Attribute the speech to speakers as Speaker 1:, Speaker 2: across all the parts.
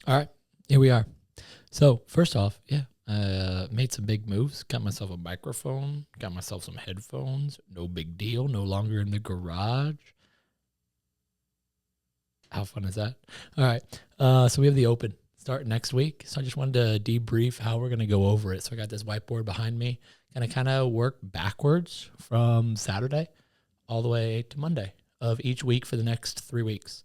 Speaker 1: All right, here we are. So first off, yeah, made some big moves. Got myself a microphone. Got myself some headphones. No big deal. No longer in the garage. How fun is that? All right. So we have the open start next week. So I just wanted to debrief how we're going to go over it. So I got this whiteboard behind me. Gonna kind of work backwards from Saturday all the way to Monday of each week for the next 3 weeks.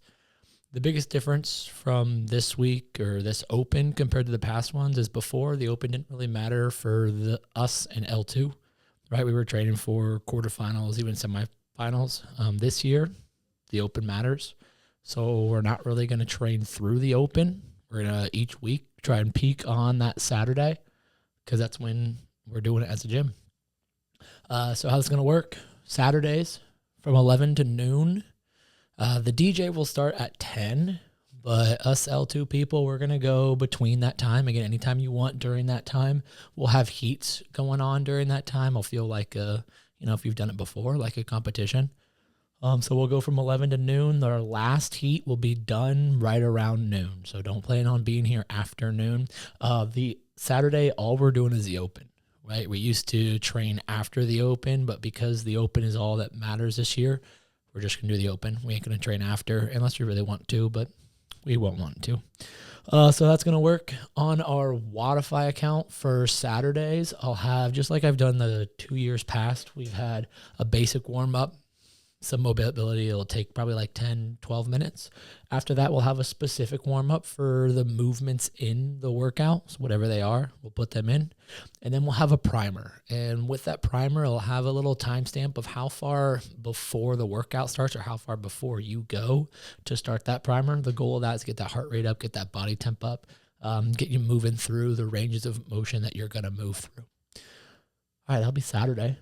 Speaker 1: The biggest difference from this week or this open compared to the past ones is before the open didn't really matter for us and L2, right? We were training for quarterfinals, even semifinals. This year, the open matters. So we're not really going to train through the open. We're going to each week try and peak on that Saturday because that's when we're doing it as a gym. So how's it's going to work? Saturdays from 11 to noon. The DJ will start at 10, but us L2 people, we're going to go between that time. Again, anytime you want during that time. We'll have heats going on during that time. I'll feel like, if you've done it before, like a competition. So we'll go from 11 to noon. Our last heat will be done right around noon. So don't plan on being here after noon. The Saturday, all we're doing is the open, right? We used to train after the open, but because the open is all that matters this year, we're just going to do the open. We ain't going to train after unless we really want to, but we won't want to. So that's going to work on our Wodify account for Saturdays. I'll have, just like I've done the 2 years past, we've had a basic warm-up, some mobility. It'll take probably like 10, 12 minutes. After that, we'll have a specific warm-up for the movements in the workouts, whatever they are. We'll put them in. And then we'll have a primer. And with that primer, it'll have a little timestamp of how far before the workout starts or how far before you go to start that primer. The goal of that is get that heart rate up, get that body temp up, get you moving through the ranges of motion that you're going to move through. All right, that'll be Saturday.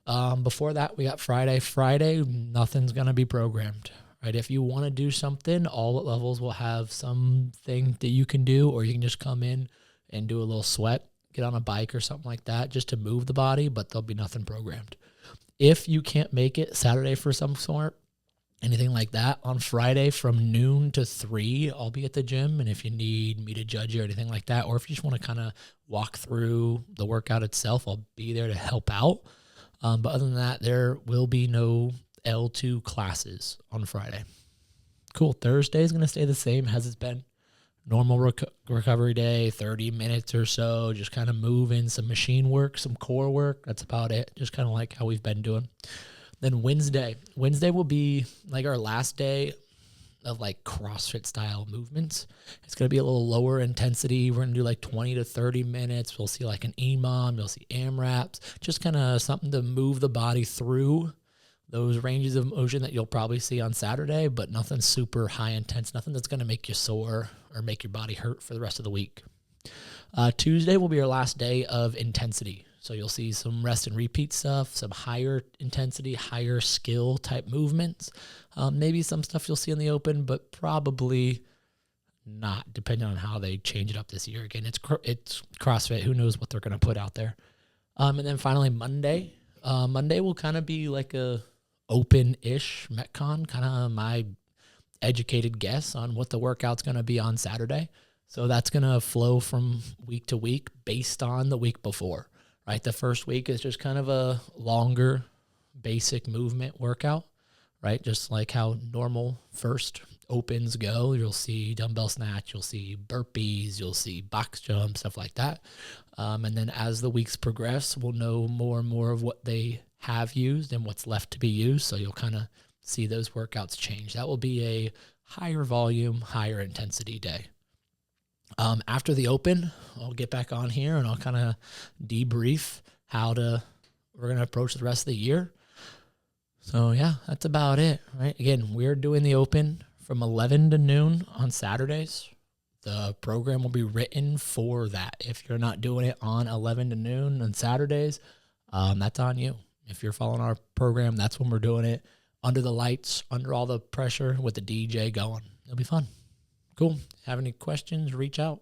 Speaker 1: Before that, we got Friday. Friday, nothing's going to be programmed, right? If you want to do something, all at levels will have something that you can do, or you can just come in and do a little sweat, get on a bike or something like that just to move the body, but there'll be nothing programmed. If you can't make it Saturday for some sort, anything like that, on Friday from noon to 3, I'll be at the gym. And if you need me to judge you or anything like that, or if you just want to kind of walk through the workout itself, I'll be there to help out. But other than that, there will be no L2 classes on Friday. Cool. Thursday is going to stay the same as it's been. Normal recovery day, 30 minutes or so, just kind of moving, some machine work, some core work. That's about it. Just kind of like how we've been doing. Then Wednesday will be like our last day of like CrossFit style movements. It's going to be a little lower intensity. We're going to do like 20 to 30 minutes. We'll see like an EMOM, you'll see AMRAPs, just kind of something to move the body through those ranges of motion that you'll probably see on Saturday, but nothing super high intense, nothing that's going to make you sore or make your body hurt for the rest of the week. Tuesday will be our last day of intensity. So you'll see some rest and repeat stuff, some higher intensity, higher skill type movements. Maybe some stuff you'll see in the open, but probably not, depending on how they change it up this year. Again, it's CrossFit. Who knows what they're going to put out there. And then finally Monday. Monday will kind of be like a open-ish Metcon, kind of my educated guess on what the workout's going to be on Saturday. So that's going to flow from week to week based on the week before. Right, the first week is just kind of a longer, basic movement workout, right? Just like how normal first opens go. You'll see dumbbell snatch, you'll see burpees, you'll see box jumps, stuff like that. And then as the weeks progress, we'll know more and more of what they have used and what's left to be used. So you'll kind of see those workouts change. That will be a higher volume, higher intensity day. After the open, I'll get back on here and I'll kind of debrief we're going to approach the rest of the year. So yeah, that's about it, right? Again, we're doing the open from 11 to noon on Saturdays. The program will be written for that. If you're not doing it on 11 to noon on Saturdays, that's on you. If you're following our program, that's when we're doing it under the lights, under all the pressure with the DJ going. It'll be fun. Cool. Have any questions, reach out.